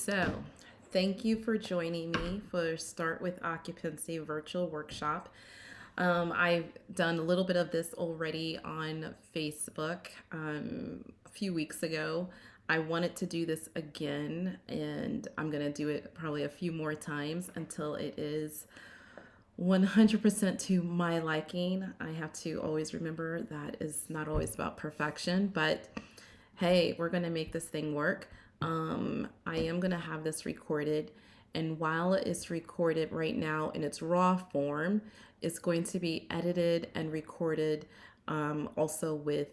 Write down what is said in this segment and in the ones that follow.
So, thank you for joining me for Start with Occupancy virtual workshop. I've done a little bit of this already on Facebook a few weeks ago. I wanted to do this again, and I'm going to do it probably a few more times until it is 100% to my liking. I have to always remember that is not always about perfection, but hey, we're going to make this thing work. I am going to have this recorded. And while it's recorded right now in its raw form, it's going to be edited and recorded also with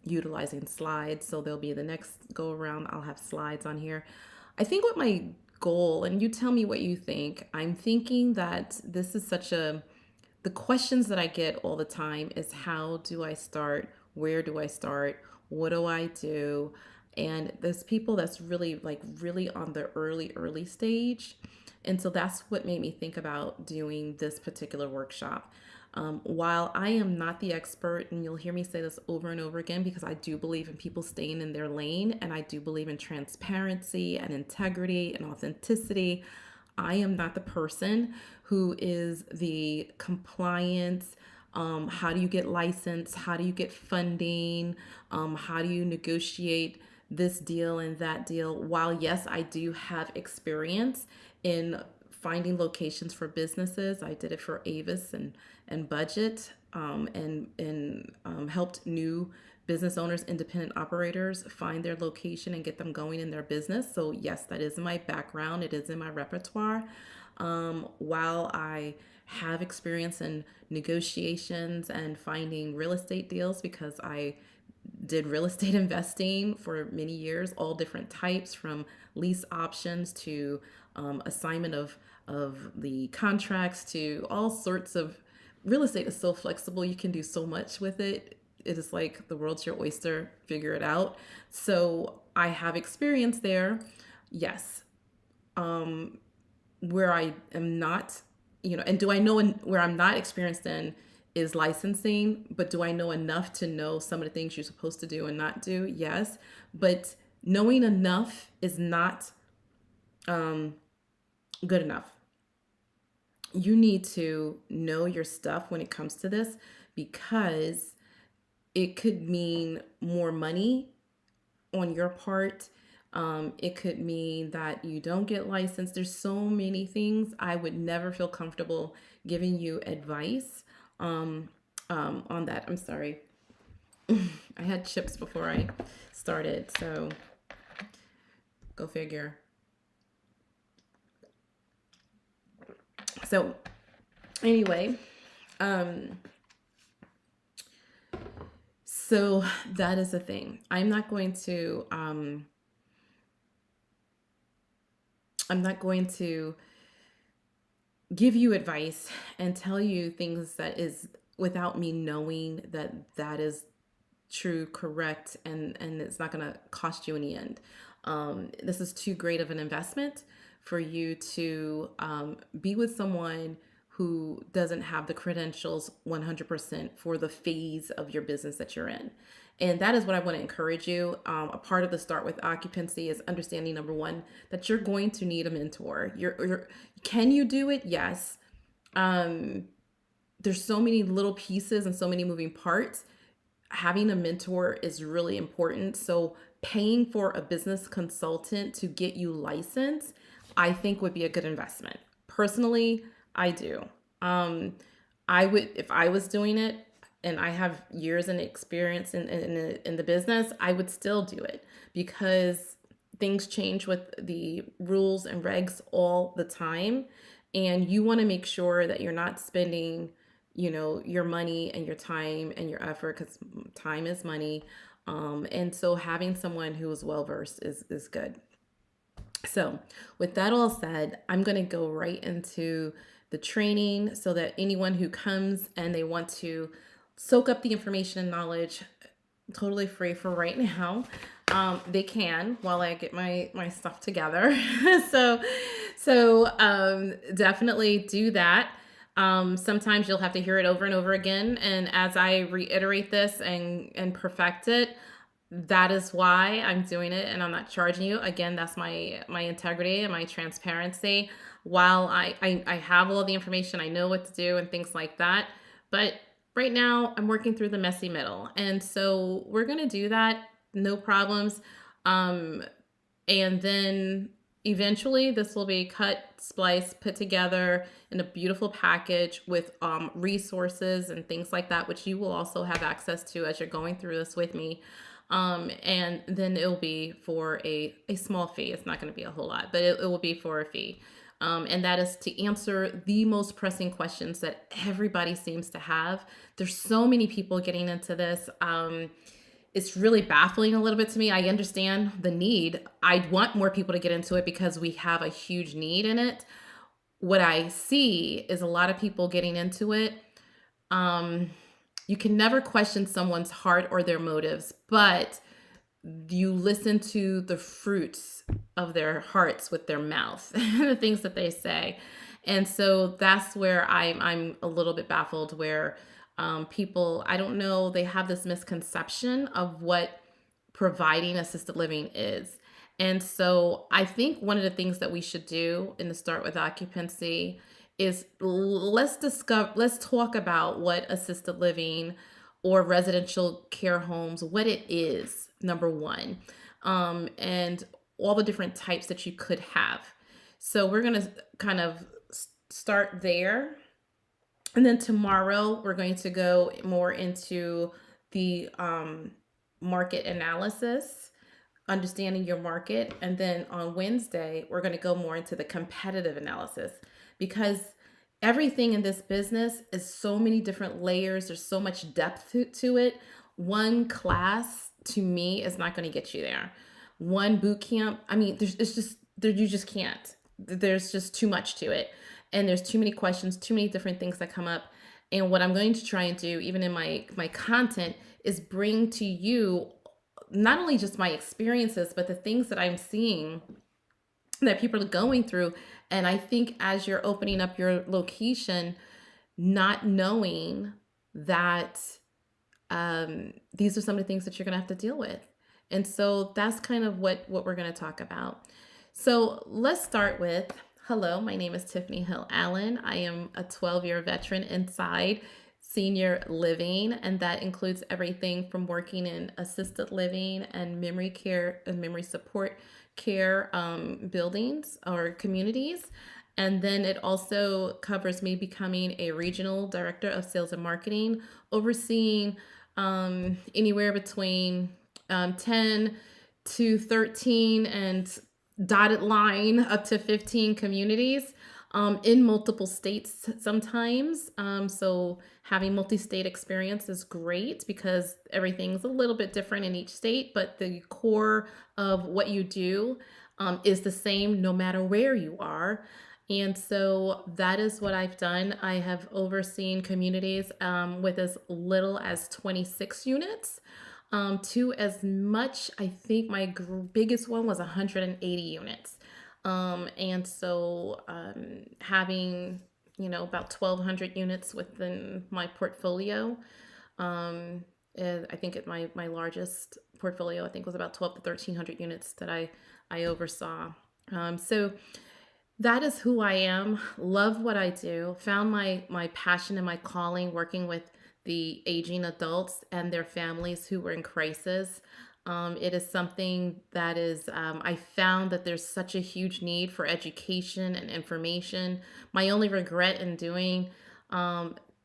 utilizing slides. So there'll be the next go around, I'll have slides on here. I think what my goal, and you tell me what you think, I'm thinking that this is the questions that I get all the time is how do I start? Where do I start? What do I do? And there's people that's really on the early stage. And so that's what made me think about doing this particular workshop. While I am not the expert, and you'll hear me say this over and over again because I do believe in people staying in their lane and I do believe in transparency and integrity and authenticity. I am not the person who is the compliance. How do you get licensed? How do you get funding? How do you negotiate this deal and that deal? While, yes, I do have experience in finding locations for businesses, I did it for Avis and Budget and helped new business owners, independent operators find their location and get them going in their business. So, yes, that is my background, it is in my repertoire. While I have experience in negotiations and finding real estate deals because I did real estate investing for many years, all different types from lease options to assignment of the contracts to all sorts of real estate is so flexible. You can do so much with it. It is like the world's your oyster, figure it out. So I have experience there. Yes. Where I am not, and do I know where I'm not experienced in is licensing, but do I know enough to know some of the things you're supposed to do and not do? Yes. But knowing enough is not good enough. You need to know your stuff when it comes to this because it could mean more money on your part. It could mean that you don't get licensed. There's so many things. I would never feel comfortable giving you advice on that. I'm sorry. I had chips before I started, so go figure. So anyway, so that is the thing. I'm not going to give you advice and tell you things that is without me knowing that that is true, correct, and it's not going to cost you in the end. This is too great of an investment for you to be with someone who doesn't have the credentials 100% for the phase of your business that you're in. And that is what I want to encourage you. A part of the Start with Occupancy is understanding, number one, that you're going to need a mentor. Can you do it? Yes. There's so many little pieces and so many moving parts. Having a mentor is really important. So paying for a business consultant to get you licensed, I think would be a good investment. Personally, I do. I would, if I was doing it and I have years in experience in the business, I would still do it because things change with the rules and regs all the time. And you want to make sure that you're not spending, your money and your time and your effort, because time is money. And so having someone who is well versed is good. So with that all said, I'm going to go right into the training so that anyone who comes and they want to soak up the information and knowledge totally free for right now, they can while I get my stuff together. so definitely do that. Sometimes you'll have to hear it over and over again. And as I reiterate this and perfect it, that is why I'm doing it, and I'm not charging you. Again, that's my integrity and my transparency. While I have all the information, I know what to do and things like that. But right now, I'm working through the messy middle, and so we're gonna do that, no problems. Um, and then eventually, this will be cut, spliced, put together in a beautiful package with resources and things like that, which you will also have access to as you're going through this with me. And then it'll be for a small fee. It's not going to be a whole lot, but it will be for a fee. And that is to answer the most pressing questions that everybody seems to have. There's so many people getting into this. It's really baffling a little bit to me. I understand the need. I want more people to get into it because we have a huge need in it. What I see is a lot of people getting into it. Um, you can never question someone's heart or their motives, but you listen to the fruits of their hearts with their mouth, the things that they say. And so that's where I'm a little bit baffled where people, I don't know, they have this misconception of what providing assisted living is. And so I think one of the things that we should do in the Start with Occupancy is let's talk about what assisted living or residential care homes, what it is, number one, and all the different types that you could have. So we're going to kind of start there. And then tomorrow, we're going to go more into the market analysis, understanding your market. And then on Wednesday, we're going to go more into the competitive analysis because everything in this business is so many different layers. There's so much depth to it. One class to me is not going to get you there. One boot camp, I mean, you just can't. There's just too much to it. And there's too many questions, too many different things that come up. And what I'm going to try and do, even in my content, is bring to you not only just my experiences, but the things that I'm seeing that people are going through. And I think as you're opening up your location, not knowing that these are some of the things that you're going to have to deal with. And so that's kind of what we're going to talk about. So let's start with, hello, my name is Tiffany Hill Allen. I am a 12-year veteran inside senior living, and that includes everything from working in assisted living and memory care and memory support care buildings or communities. And then it also covers me becoming a regional director of sales and marketing, overseeing anywhere between 10 to 13 and dotted line up to 15 communities in multiple states sometimes. So having multi-state experience is great because everything's a little bit different in each state, but the core of what you do is the same no matter where you are. And so that is what I've done. I have overseen communities with as little as 26 units to as much, I think my biggest one was 180 units. And so having, about 1,200 units within my portfolio. I think my largest portfolio, I think, was about 12 to 1,300 units that I oversaw. So that is who I am. Love what I do. Found my passion and my calling working with the aging adults and their families who were in crisis. It is something that is, I found that there's such a huge need for education and information. My only regret in doing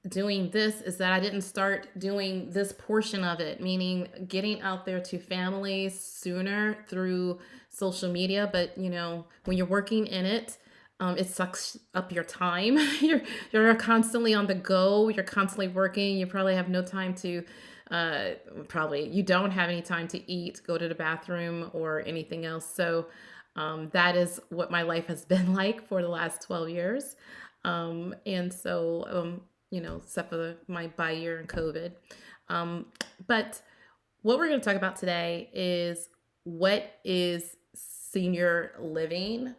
this is that I didn't start doing this portion of it, meaning getting out there to families sooner through social media. But when you're working in it, it sucks up your time. You're constantly on the go. You're constantly working. You probably have no time to you don't have any time to eat, go to the bathroom, or anything else. So that is what my life has been like for the last 12 years. And so, except for my bi-year and COVID. But what we're going to talk about today is what is senior living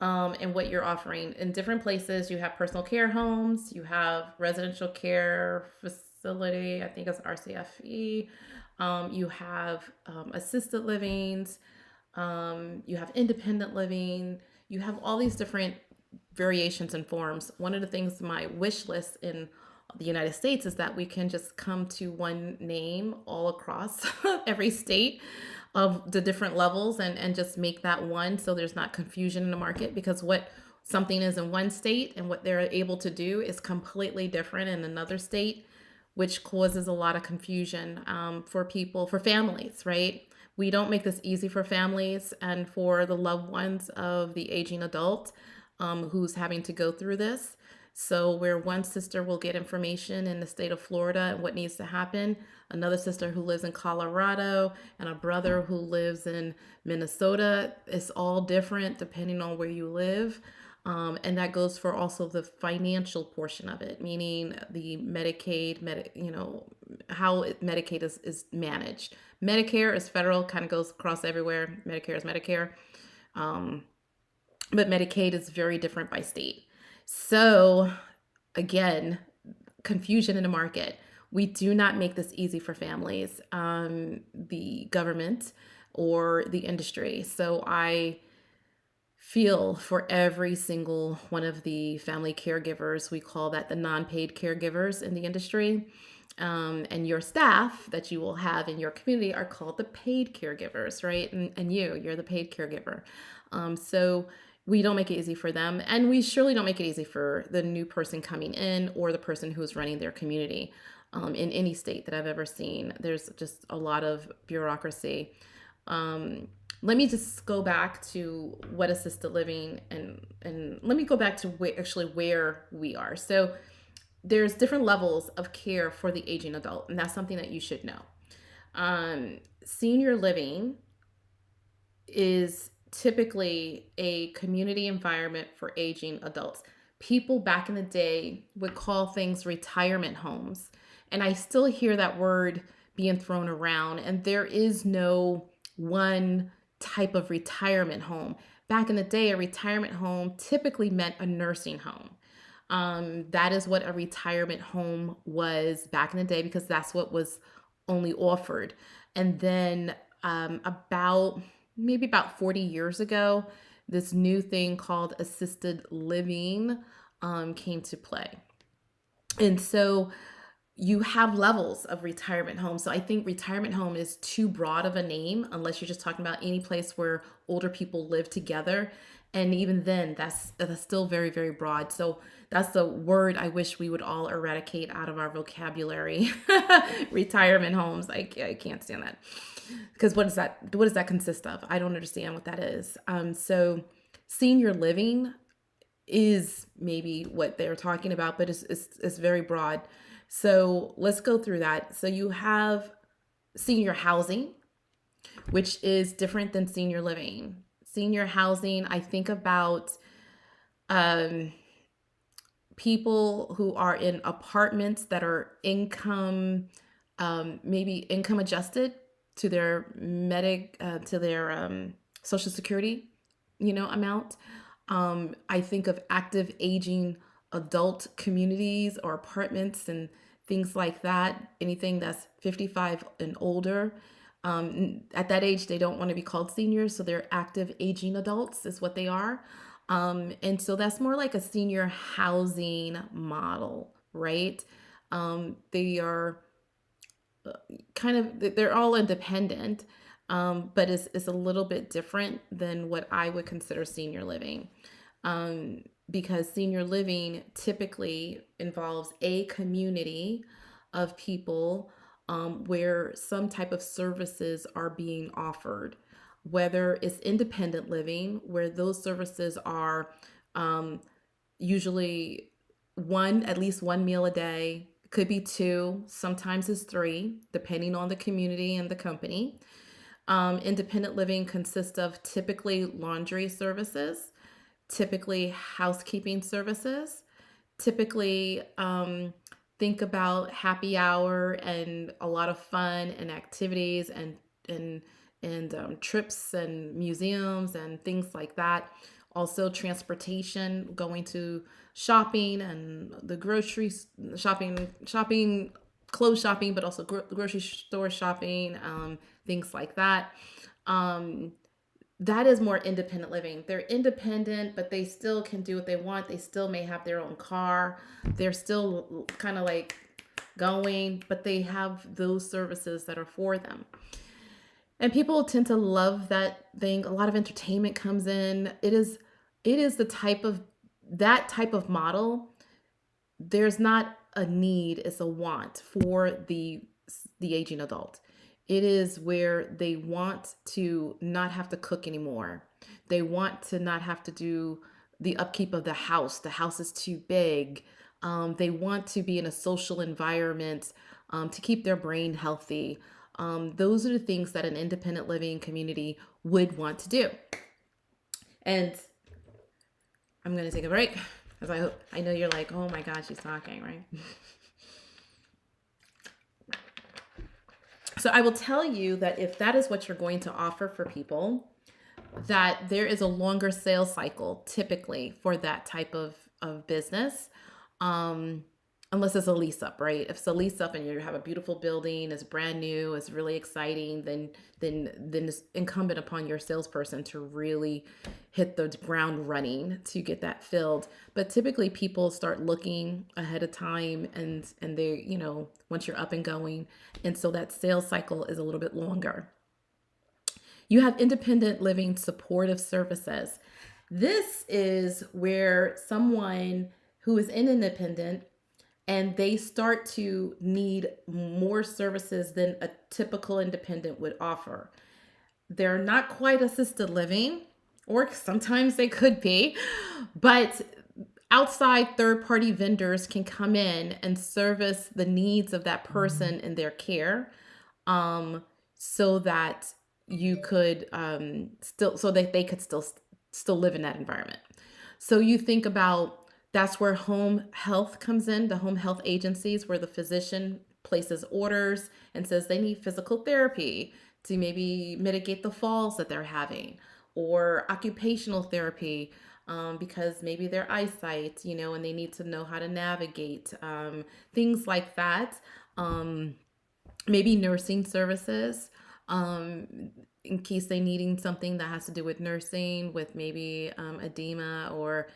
and what you're offering. In different places, you have personal care homes, you have residential care facility, I think it's RCFE. You have assisted livings, you have independent living, you have all these different variations and forms. One of the things my wish list in the United States is that we can just come to one name all across every state of the different levels, and just make that one so there's not confusion in the market, because what something is in one state and what they're able to do is completely different in another state, which causes a lot of confusion for people, for families, right? We don't make this easy for families and for the loved ones of the aging adult who's having to go through this. So, where one sister will get information in the state of Florida and what needs to happen, another sister who lives in Colorado, and a brother who lives in Minnesota, it's all different depending on where you live. And that goes for also the financial portion of it, meaning the Medicaid, how Medicaid is managed. Medicare is federal, kind of goes across everywhere. Medicare is Medicare. But Medicaid is very different by state. So, again, confusion in the market. We do not make this easy for families, the government, or the industry. So, I feel for every single one of the family caregivers. We call that the non-paid caregivers in the industry. And your staff that you will have in your community are called the paid caregivers, right? And you're the paid caregiver. So we don't make it easy for them. And we surely don't make it easy for the new person coming in or the person who's running their community in any state that I've ever seen. There's just a lot of bureaucracy. Let me just go back to what assisted living, and let me go back to where we are. So there's different levels of care for the aging adult, and that's something that you should know. Senior living is typically a community environment for aging adults. People back in the day would call things retirement homes, and I still hear that word being thrown around, and there is no one type of retirement home. Back in the day, a retirement home typically meant a nursing home. That is what a retirement home was back in the day, because that's what was only offered. And then about 40 years ago, this new thing called assisted living came to play. And so you have levels of retirement home. So I think retirement home is too broad of a name unless you're just talking about any place where older people live together. And even then, that's still very, very broad. So that's the word I wish we would all eradicate out of our vocabulary. Retirement homes. I can't stand that. Because what does that consist of? I don't understand what that is. So senior living is maybe what they're talking about, but it's very broad. So let's go through that. So you have senior housing, which is different than senior living. Senior housing, I think about people who are in apartments that are maybe income adjusted to their Social Security, amount. I think of active aging adult communities or apartments and things like that. Anything that's 55 and older. At that age, they don't want to be called seniors, so they're active aging adults is what they are. And so that's more like a senior housing model, right? They are they're all independent, but it's a little bit different than what I would consider senior living. Because senior living typically involves a community of people where some type of services are being offered, whether it's independent living, where those services are usually at least one meal a day, could be two, sometimes it's three, depending on the community and the company. Independent living consists of typically laundry services, typically housekeeping services, typically think about happy hour and a lot of fun and activities and trips and museums and things like that. Also transportation, going to shopping and the groceries, shopping clothes shopping, but also grocery store shopping, things like that. Um, that is more independent living. They're independent, but they still can do what they want. They still may have their own car. They're still kind of like going, but they have those services that are for them. And people tend to love that thing. A lot of entertainment comes in. It is the type of that type of model. There's not a need, it's a want for the aging adult. It is where they want to not have to cook anymore. They want to not have to do the upkeep of the house. The house is too big. They want to be in a social environment to keep their brain healthy. Those are the things that an independent living community would want to do. And I'm going to take a break because I know you're like, oh my God, she's talking, right? So I will tell you that if that is what you're going to offer for people, that there is a longer sales cycle typically for that type of business. Um, Unless it's a lease up, right? If it's a lease up and you have a beautiful building, it's brand new, it's really exciting, then it's incumbent upon your salesperson to really hit the ground running to get that filled. But typically people start looking ahead of time and they, once you're up and going. And so that sales cycle is a little bit longer. You have independent living supportive services. This is where someone who is independent and they start to need more services than a typical independent would offer. They're not quite assisted living, or sometimes they could be, but outside third-party vendors can come in and service the needs of that person in their care, so that you could so that they could still live in that environment. So you think about, that's where home health comes in, the home health agencies, where the physician places orders and says they need physical therapy to maybe mitigate the falls that they're having, or occupational therapy because maybe their eyesight, and they need to know how to navigate, things like that. Maybe nursing services. In case they needing something that has to do with nursing, with maybe edema or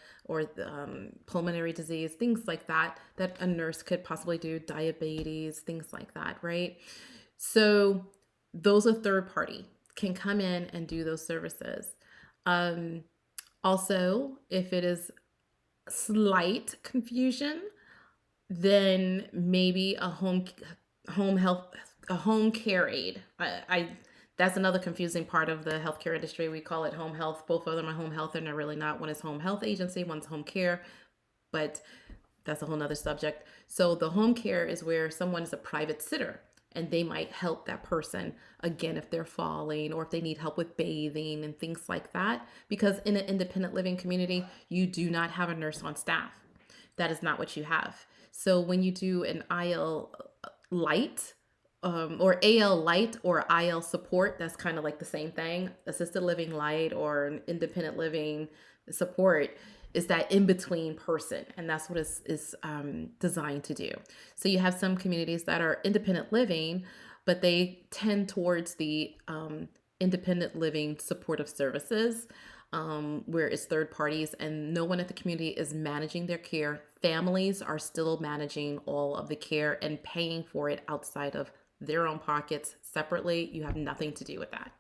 pulmonary disease, things like that a nurse could possibly do, diabetes, things like that, right? So those are third party, can come in and do those services. Also, if it is slight confusion, then maybe a home care aide. That's another confusing part of the healthcare industry. We call it home health. Both of them are home health and they're really not. One is home health agency, one's home care, but that's a whole nother subject. So the home care is where someone is a private sitter and they might help that person, again, if they're falling or if they need help with bathing and things like that. Because in an independent living community, you do not have a nurse on staff. That is not what you have. So when you do an IL light, or AL light or IL support, that's kind of like the same thing. Assisted living light or an independent living support is that in between person, and that's what is designed to do. So you have some communities that are independent living, but they tend towards the independent living supportive services, where it's third parties and no one at the community is managing their care. Families are still managing all of the care and paying for it outside of their own pockets separately. You have nothing to do with that.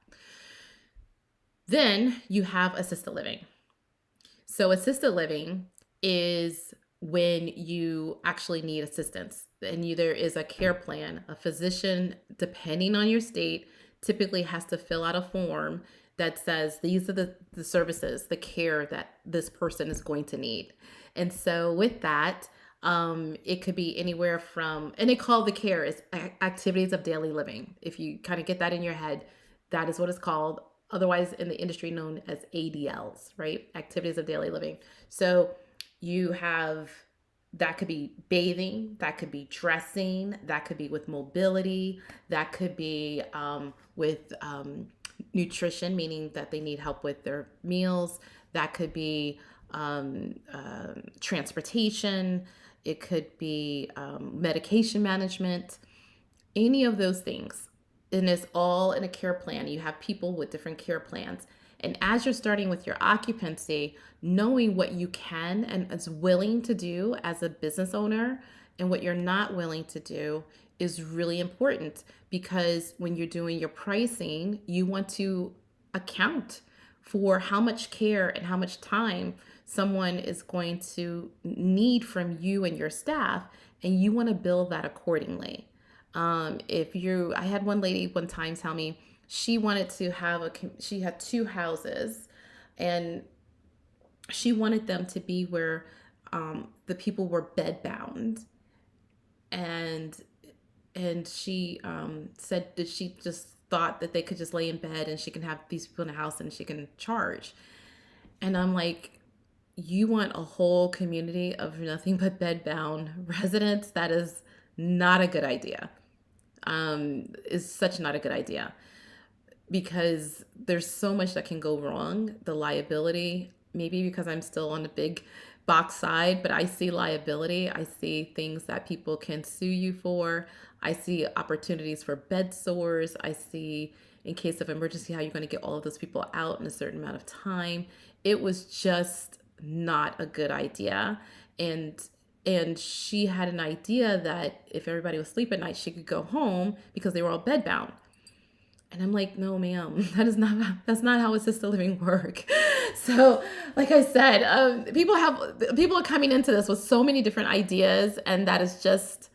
Then you have assisted living. So assisted living is when you actually need assistance and there is a care plan. A physician, depending on your state, typically has to fill out a form that says these are the services, the care that this person is going to need. And so with that, it could be anywhere from, and they call the care is activities of daily living. If you kind of get that in your head, that is what it's called. Otherwise in the industry known as ADLs, right? Activities of daily living. So you have, that could be bathing, that could be dressing, that could be with mobility, that could be with nutrition, meaning that they need help with their meals. That could be transportation. It could be medication management, any of those things. And it's all in a care plan. You have people with different care plans. And as you're starting with your occupancy, knowing what you can and is willing to do as a business owner and what you're not willing to do is really important, because when you're doing your pricing, you want to account for how much care and how much time someone is going to need from you and your staff, and you want to build that accordingly. I had one lady one time tell me she wanted to have she had two houses, and she wanted them to be where the people were bed bound, and she said that she just thought that they could just lay in bed and she can have these people in the house and she can charge. And I'm like, you want a whole community of nothing but bed bound residents? That is not a good idea. Is such not a good idea, because there's so much that can go wrong. The liability, maybe because I'm still on the big box side, but I see liability. I see things that people can sue you for. I see opportunities for bed sores. I see, in case of emergency, how you're going to get all of those people out in a certain amount of time. It was just not a good idea. And she had an idea that if everybody was asleep at night, she could go home because they were all bedbound. And I'm like, no, ma'am, that's not how assisted living work. So, like I said, people are coming into this with so many different ideas, and that is just,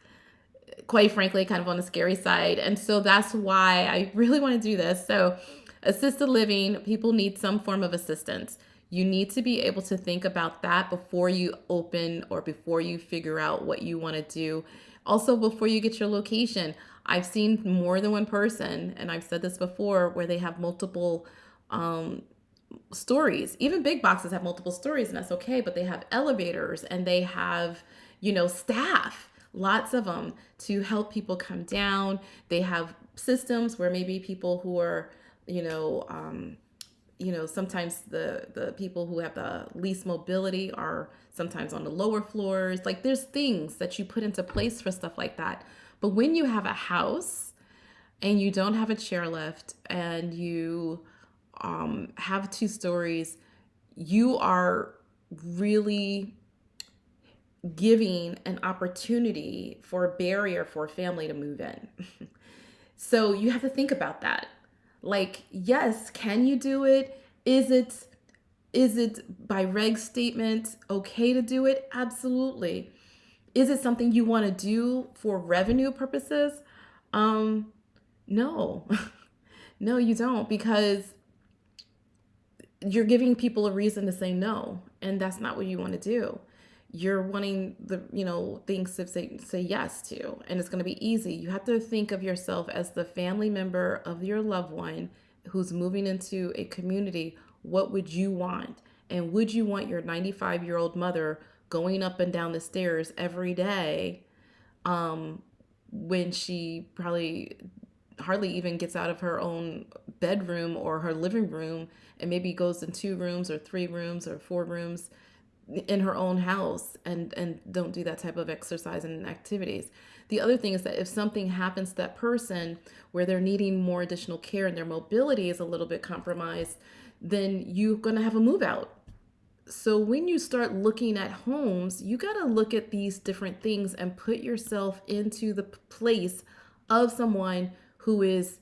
quite frankly, kind of on the scary side. And so that's why I really want to do this. So, assisted living, people need some form of assistance. You need to be able to think about that before you open or before you figure out what you want to do. Also, before you get your location. I've seen more than one person, and I've said this before, where they have multiple stories. Even big boxes have multiple stories, and that's okay, but they have elevators and they have, staff, lots of them, to help people come down. They have systems where maybe people who are, sometimes the people who have the least mobility are sometimes on the lower floors. Like, there's things that you put into place for stuff like that. But when you have a house and you don't have a chairlift and you have two stories, you are really giving an opportunity for a barrier for a family to move in. So you have to think about that. Like, yes, can you do it? Is it by reg statement okay to do it? Absolutely. Is it something you want to do for revenue purposes? No. No, you don't, because you're giving people a reason to say no, and that's not what you want to do. You're wanting the, things to say yes to, and it's going to be easy. You have to think of yourself as the family member of your loved one who's moving into a community. What would you want? And would you want your 95-year-old mother going up and down the stairs every day when she probably hardly even gets out of her own bedroom or her living room, and maybe goes in 2 rooms or 3 rooms or 4 rooms in her own house, and don't do that type of exercise and activities? The other thing is that if something happens to that person where they're needing more additional care and their mobility is a little bit compromised, then you're going to have a move out. So when you start looking at homes, you got to look at these different things and put yourself into the place of someone who is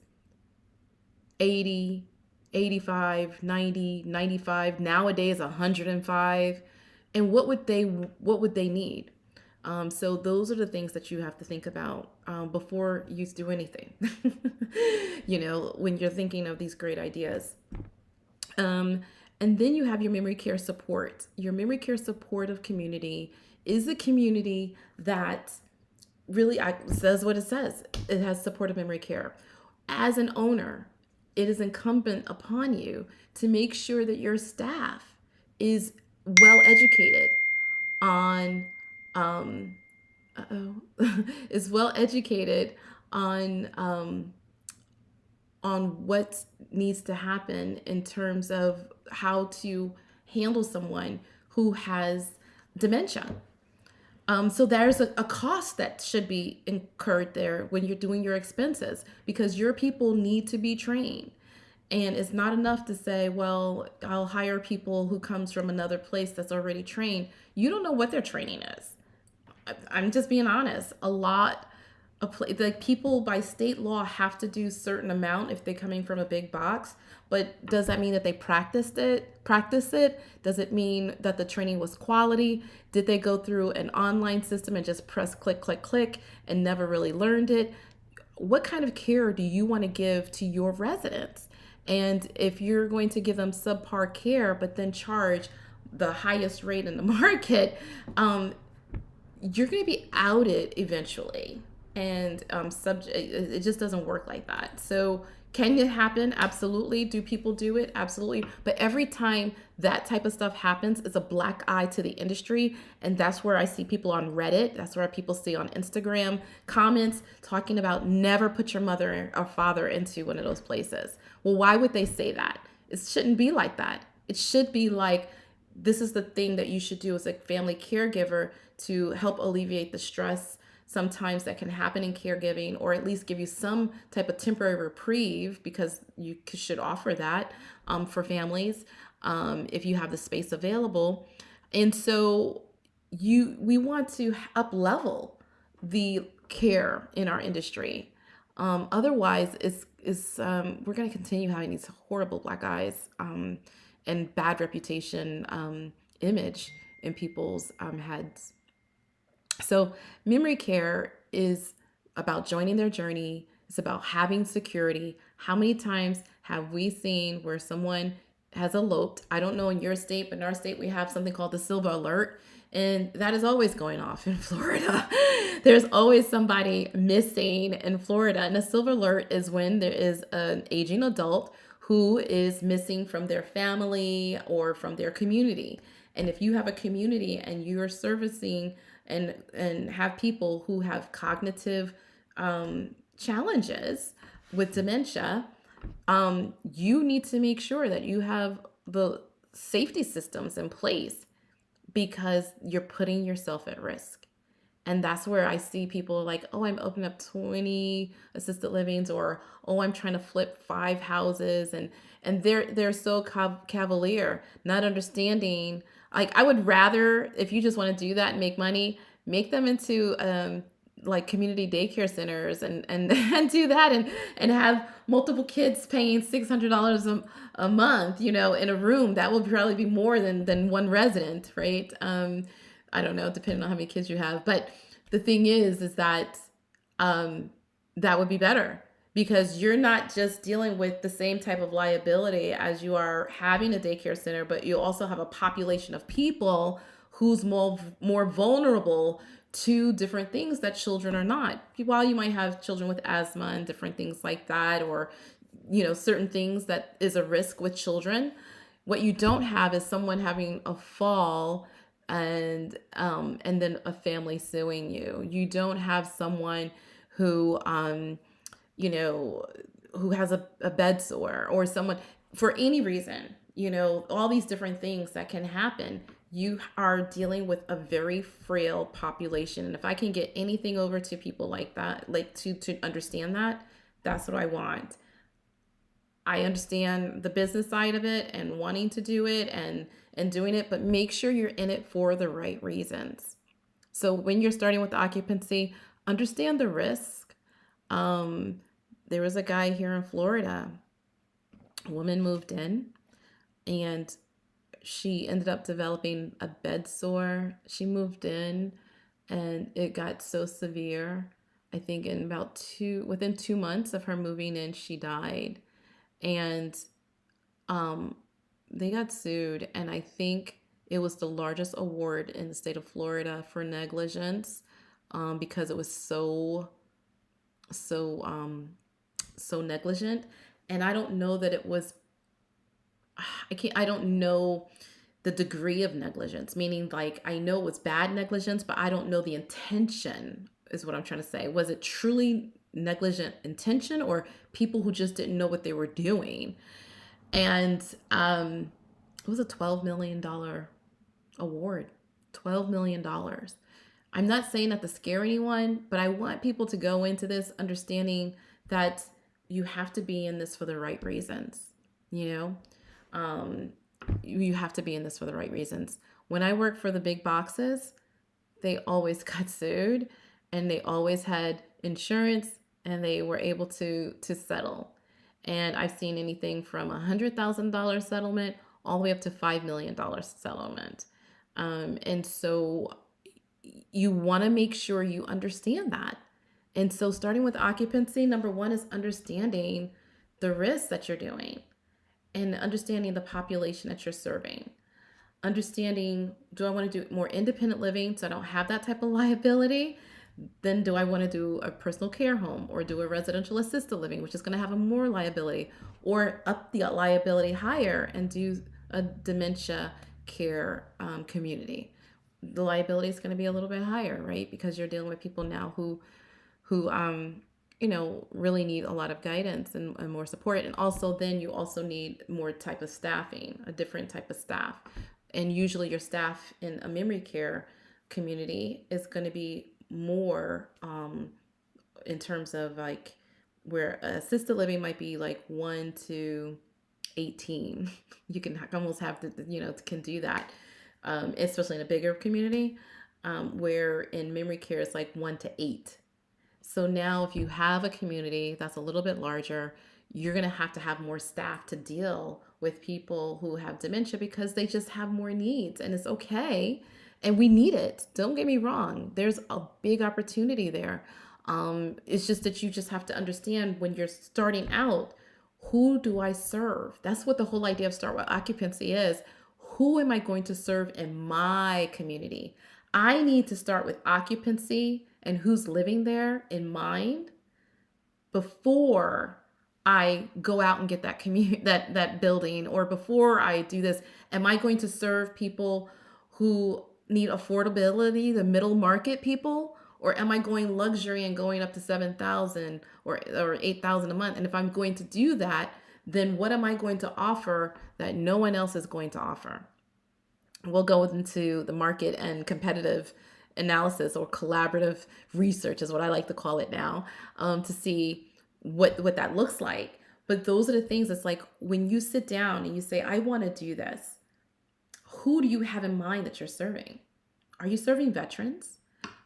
80, 85, 90, 95, nowadays 105. And what would they need? So those are the things that you have to think about before you do anything, when you're thinking of these great ideas. And then you have your memory care support. Your memory care supportive community is a community that really says what it says. It has supportive memory care. As an owner, it is incumbent upon you to make sure that your staff is well educated on is well educated on what needs to happen in terms of how to handle someone who has dementia. So there's a cost that should be incurred there when you're doing your expenses, because your people need to be trained. And it's not enough to say, well, I'll hire people who comes from another place that's already trained. You don't know what their training is. I'm just being honest. A lot of like people by state law have to do certain amount if they're coming from a big box. But does that mean that they practiced it? Practice it? Does it mean that the training was quality? Did they go through an online system and just press click, click, click and never really learned it? What kind of care do you want to give to your residents? And if you're going to give them subpar care, but then charge the highest rate in the market, you're going to be outed eventually. And it just doesn't work like that. So can it happen? Absolutely. Do people do it? Absolutely. But every time that type of stuff happens, it's a black eye to the industry. And that's where I see people on Reddit. That's where people see on Instagram comments talking about never put your mother or father into one of those places. Well, why would they say that? It shouldn't be like that. It should be like, this is the thing that you should do as a family caregiver to help alleviate the stress sometimes that can happen in caregiving, or at least give you some type of temporary reprieve, because you should offer that for families if you have the space available. And so we want to up level the care in our industry. Otherwise, we're going to continue having these horrible black eyes and bad reputation image in people's heads. So memory care is about joining their journey. It's about having security. How many times have we seen where someone has eloped? I don't know in your state, but in our state, we have something called the Silver Alert. And that is always going off in Florida. There's always somebody missing in Florida. And a Silver Alert is when there is an aging adult who is missing from their family or from their community. And if you have a community and you're servicing and have people who have cognitive challenges with dementia, you need to make sure that you have the safety systems in place, because you're putting yourself at risk. And that's where I see people like, oh, I'm opening up 20 assisted livings, or oh, I'm trying to flip 5 houses, and they're so cavalier, not understanding. Like, I would rather, if you just want to do that and make money, make them into like community daycare centers and do that, and have multiple kids paying $600 a month, in a room. That will probably be more than one resident, right? I don't know, depending on how many kids you have. But the thing is that that would be better, because you're not just dealing with the same type of liability as you are having a daycare center, but you also have a population of people who's more vulnerable to different things that children are not. While you might have children with asthma and different things like that, or certain things that is a risk with children, what you don't have is someone having a fall and then a family suing you. You don't have someone who who has a bed sore, or someone for any reason, all these different things that can happen. You are dealing with a very frail population. And if I can get anything over to people like that, like to understand that, that's what I want. I understand the business side of it and wanting to do it and doing it, but make sure you're in it for the right reasons. So when you're starting with occupancy, understand the risk. There was a guy here in Florida, a woman moved in, and she ended up developing a bed sore. She moved in and it got so severe. I think within 2 months of her moving in, she died. And they got sued, and I think it was the largest award in the state of Florida for negligence, because it was so negligent. And I don't know that it was. I don't know the degree of negligence, meaning, like, I know it was bad negligence, but I don't know the intention, is what I'm trying to say. Was it truly negligent intention, or people who just didn't know what they were doing? And it was a $12 million award. $12 million. I'm not saying that to scare anyone, but I want people to go into this understanding that you have to be in this for the right reasons. You know, um, you have to be in this for the right reasons. When I worked for the big boxes, they always got sued, and they always had insurance, and they were able to settle. And I've seen anything from $100,000 settlement all the way up to $5 million settlement. And so you want to make sure you understand that. And so starting with occupancy, number one is understanding the risks that you're doing and understanding the population that you're serving. Understanding, do I want to do more independent living so I don't have that type of liability? Then do I want to do a personal care home or do a residential assisted living, which is going to have a more liability, or up the liability higher and do a dementia care community? The liability is going to be a little bit higher, right? Because you're dealing with people now who really need a lot of guidance and more support. And also then you also need more type of staffing, a different type of staff. And usually your staff in a memory care community is going to be more in terms of like where assisted living might be like 1 to 18. You can almost have to, can do that, especially in a bigger community, where in memory care it's like 1 to 8. So now if you have a community that's a little bit larger, you're going to have more staff to deal with people who have dementia because they just have more needs, and it's okay. And we need it. Don't get me wrong. There's a big opportunity there. It's just that you just have to understand when you're starting out, who do I serve? That's what the whole idea of Start with Occupancy is. Who am I going to serve in my community? I need to start with occupancy and who's living there in mind before I go out and get that community, that building, or before I do this. Am I going to serve people who need affordability, the middle market people, or am I going luxury and going up to 7,000 or 8,000 a month? And if I'm going to do that, then what am I going to offer that no one else is going to offer? We'll go into the market and competitive analysis, or collaborative research is what I like to call it now, to see what that looks like. But those are the things. It's like when you sit down and you say, I want to do this, who do you have in mind that you're serving? Are you serving veterans?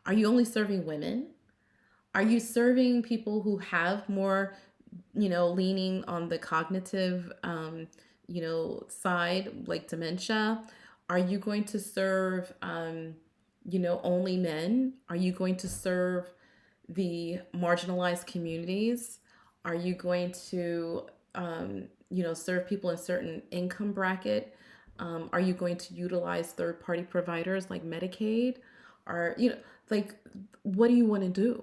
Are you only serving women? Are you serving people who have more, leaning on the cognitive, side, like dementia? Are you going to serve, only men? Are you going to serve the marginalized communities? Are you going to, serve people in certain income bracket? Are you going to utilize third-party providers like Medicaid? Like, what do you want to do?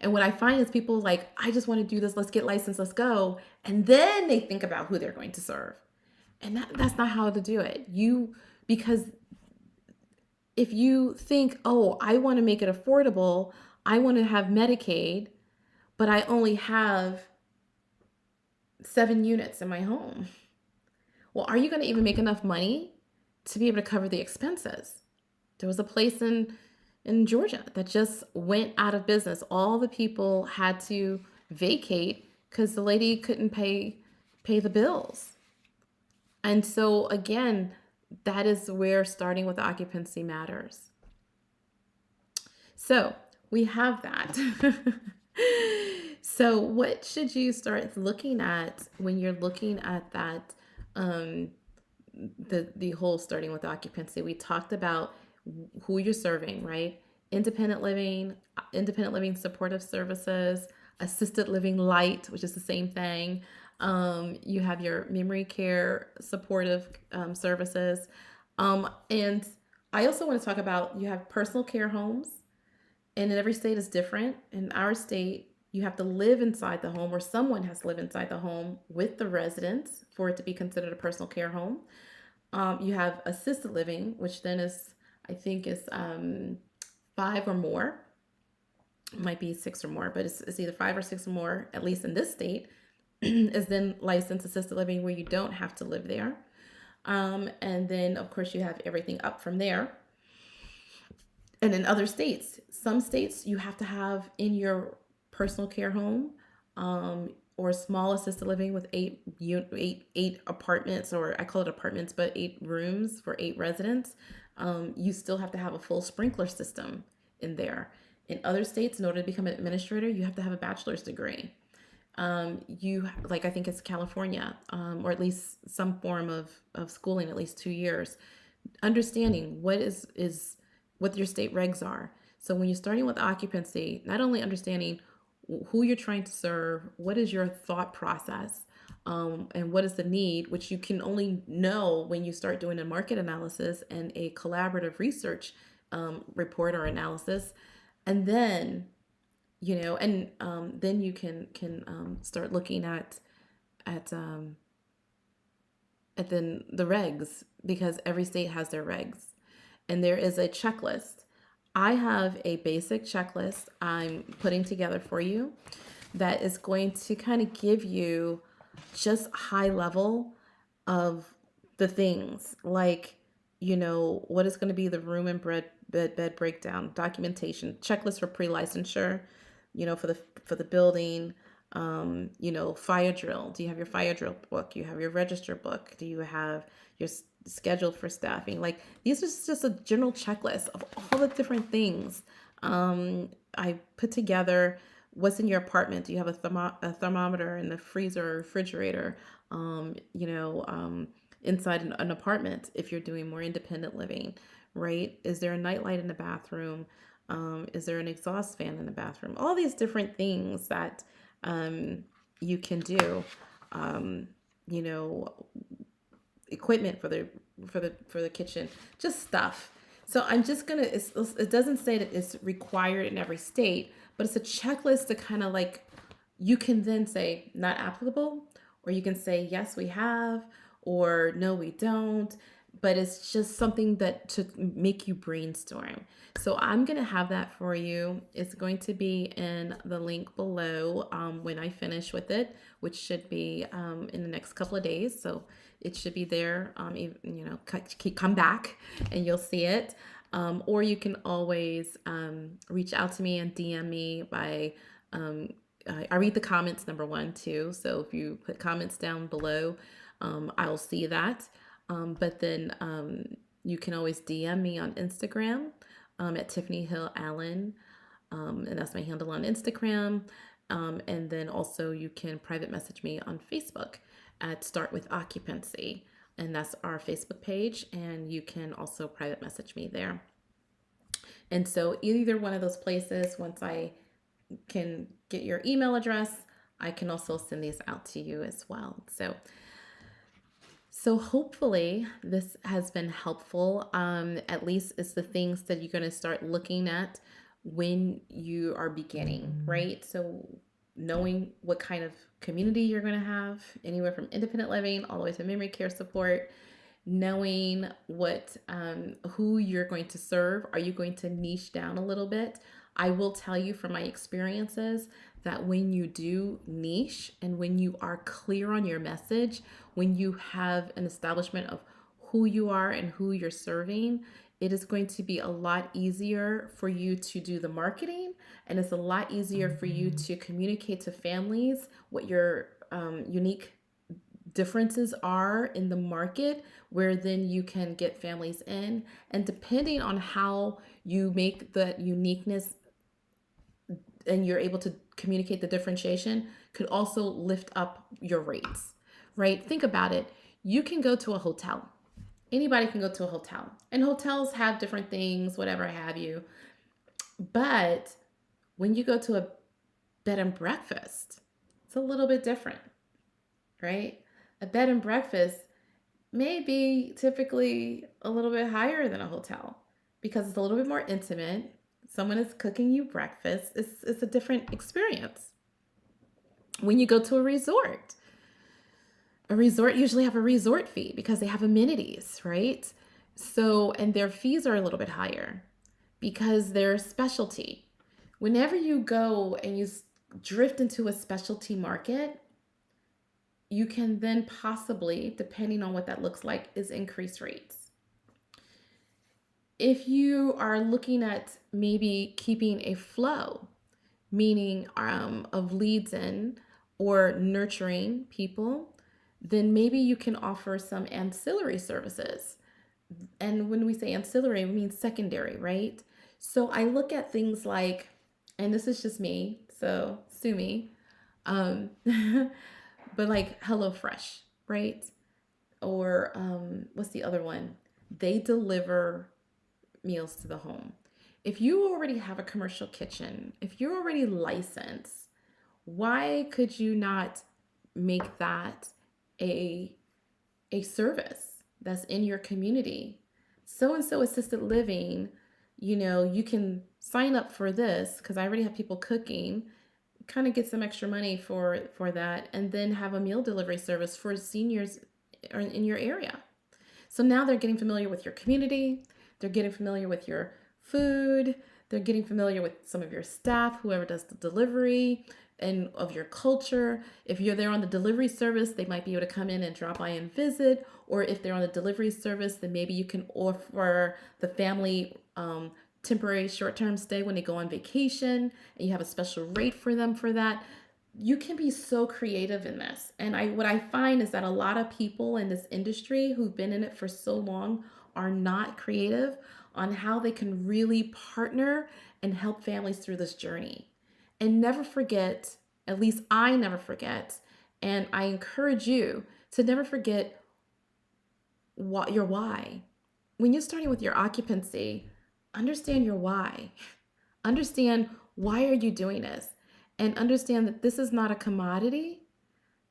And what I find is people like, I just want to do this. Let's get licensed. Let's go. And then they think about who they're going to serve. And that's not how to do it. Because if you think, oh, I want to make it affordable, I want to have Medicaid, but I only have 7 units in my home. Well, are you going to even make enough money to be able to cover the expenses? There was a place in Georgia that just went out of business. All the people had to vacate because the lady couldn't pay the bills. And so again, that is where starting with occupancy matters. So we have that. So what should you start looking at when you're looking at that, the whole starting with occupancy? We talked about who you're serving, right? Independent living supportive services, assisted living light, which is the same thing. You have your memory care supportive services. And I also want to talk about, you have personal care homes, and in every state is different. In our state, you have to live inside the home, or someone has to live inside the home with the residents for it to be considered a personal care home. You have assisted living, which then is, I think is 5 or more. It might be 6 or more, but it's either 5 or 6 or more, at least in this state, is then licensed assisted living, where you don't have to live there. And then, of course, you have everything up from there. And in other states, some states you have to have in your personal care home, or small assisted living with eight apartments, or I call it apartments, but 8 rooms for 8 residents. You still have to have a full sprinkler system in there. In other states, in order to become an administrator, you have to have a bachelor's degree. You like, I think it's California, or at least some form of schooling, at least 2 years. Understanding what is what your state regs are. So when you're starting with occupancy, not only understanding who you're trying to serve, what is your thought process, and what is the need, which you can only know when you start doing a market analysis and a collaborative research report or analysis, and then then you can start looking at then the regs, because every state has their regs, and there is a checklist. I have a basic checklist I'm putting together for you that is going to kind of give you just high level of the things, like, what is going to be the room and bed breakdown, documentation, checklist for pre-licensure, for the building, fire drill. Do you have your fire drill book? You have your register book? Do you have your schedule for staffing? Like, these are just a general checklist of all the different things. I put together what's in your apartment. Do you have a thermometer in the freezer or refrigerator? Inside an apartment, if you're doing more independent living, right? Is there a nightlight in the bathroom? Is there an exhaust fan in the bathroom? All these different things that you can do. Um, you know, Equipment for the kitchen, just stuff. So I'm just gonna. It doesn't say that it's required in every state, but it's a checklist to kind of like, you can then say not applicable, or you can say yes we have, or no we don't. But it's just something that to make you brainstorm. So I'm gonna have that for you. It's going to be in the link below, when I finish with it, which should be in the next couple of days. So it should be there. Come back and you'll see it. Or you can always reach out to me and DM me by. I read the comments, number one, too. So if you put comments down below, I'll see that. But then you can always DM me on Instagram, at Tiffany Hill Allen, and that's my handle on Instagram. And then also you can private message me on Facebook at Start with Occupancy, and that's our Facebook page. And you can also private message me there. And so either one of those places, once I can get your email address, I can also send these out to you as well. So hopefully this has been helpful. At least it's the things that you're going to start looking at when you are beginning, right? So knowing what kind of community you're going to have, anywhere from independent living all the way to memory care support, knowing who you're going to serve. Are you going to niche down a little bit? I will tell you from my experiences that when you do niche and when you are clear on your message, when you have an establishment of who you are and who you're serving, it is going to be a lot easier for you to do the marketing, and it's a lot easier for you to communicate to families what your unique differences are in the market, where then you can get families in. And depending on how you make the uniqueness and you're able to communicate the differentiation, could also lift up your rates, right? Think about it. You can go to a hotel. Anybody can go to a hotel, and hotels have different things, whatever have you. But when you go to a bed and breakfast, it's a little bit different, right? A bed and breakfast may be typically a little bit higher than a hotel because it's a little bit more intimate. Someone is cooking you breakfast. It's a different experience. When you go to a resort usually have a resort fee because they have amenities, right? So, and their fees are a little bit higher because they're specialty. Whenever you go and you drift into a specialty market, you can then possibly, depending on what that looks like, is increase rates. If you are looking at maybe keeping a flow, meaning of leads in or nurturing people, then maybe you can offer some ancillary services. And when we say ancillary, we mean secondary, right? So I look at things like, and this is just me, so sue me, um, but like HelloFresh, right? Or what's the other one? They deliver meals to the home. If you already have a commercial kitchen, if you're already licensed, why could you not make that a a service that's in your community? So and so assisted living, you can sign up for this because I already have people cooking, kind of get some extra money for that, and then have a meal delivery service for seniors in your area. So now they're getting familiar with your community, they're getting familiar with your food, they're getting familiar with some of your staff, whoever does the delivery, and of your culture. If you're there on the delivery service, they might be able to come in and drop by and visit. Or if they're on the delivery service, then maybe you can offer the family temporary short-term stay when they go on vacation, and you have a special rate for them for that. You can be so creative in this. And what I find is that a lot of people in this industry who've been in it for so long are not creative on how they can really partner and help families through this journey. And never forget, at least I never forget, and I encourage you to never forget what your why. When you're starting with your occupancy, understand your why. Understand why are you doing this? And understand that this is not a commodity.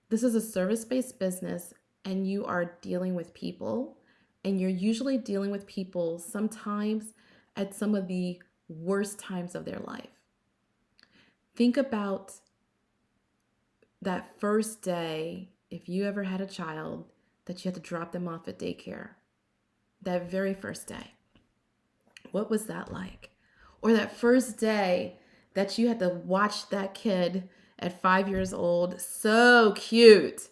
This is a service-based business, and you are dealing with people, and you're usually dealing with people sometimes at some of the worst times of their life. Think about that first day, if you ever had a child, that you had to drop them off at daycare. That very first day. What was that like? Or that first day that you had to watch that kid at 5 years old, so cute,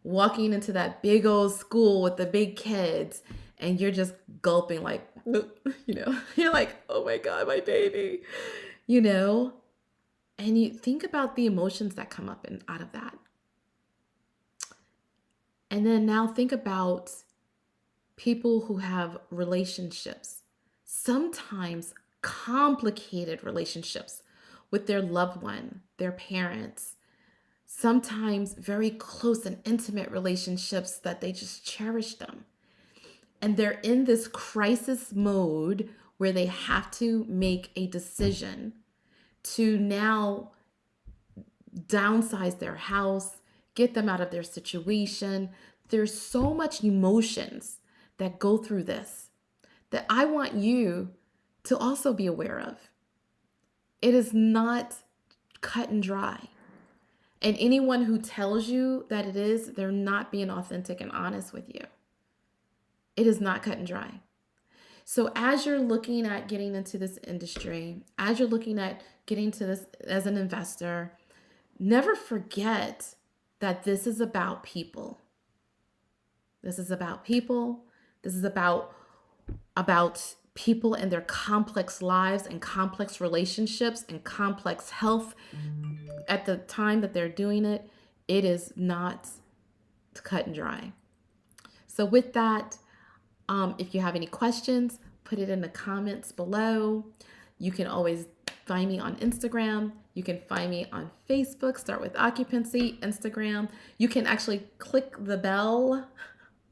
walking into that big old school with the big kids, and you're just gulping like, you're like, oh my God, my baby, and you think about the emotions that come up and out of that. And then now think about people who have relationships, sometimes complicated relationships with their loved one, their parents, sometimes very close and intimate relationships that they just cherish them. And they're in this crisis mode where they have to make a decision to now downsize their house, get them out of their situation. There's so much emotions that go through this that I want you to also be aware of. It is not cut and dry. And anyone who tells you that it is, they're not being authentic and honest with you. It is not cut and dry. So as you're looking at getting into this industry, as you're looking at getting to this as an investor, never forget that this is about people. This is about people. This is about people and their complex lives and complex relationships and complex health at the time that they're doing it. It is not cut and dry. So with that, if you have any questions, put it in the comments below. You can always find me on Instagram. You can find me on Facebook, Start With Occupancy, Instagram. You can actually click the bell.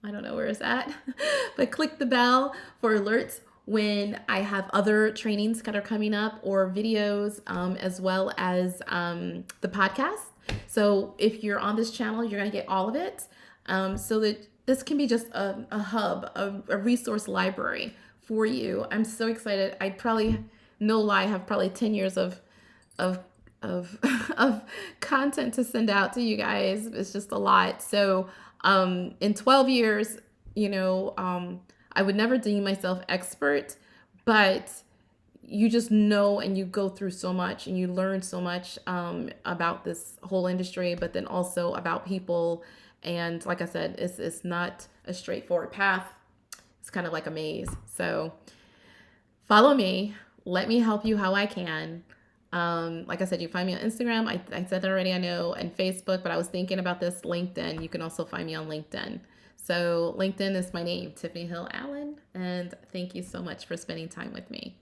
I don't know where it's at, but click the bell for alerts when I have other trainings that are coming up or videos, as well as the podcast. So if you're on this channel, you're going to get all of it, so that this can be just a hub, a resource library for you. I'm so excited. I probably, no lie, have probably 10 years of of content to send out to you guys. It's just a lot. So in 12 years, I would never deem myself expert, but you just know and you go through so much and you learn so much about this whole industry, but then also about people. And like I said, it's not a straightforward path. It's kind of like a maze. So Follow me. Let me help you how I can. Like I said, you find me on Instagram. I said that already, I know, and Facebook, but I was thinking about this LinkedIn. You can also find me on LinkedIn. So LinkedIn is my name, Tiffany Hill Allen. And thank you so much for spending time with me.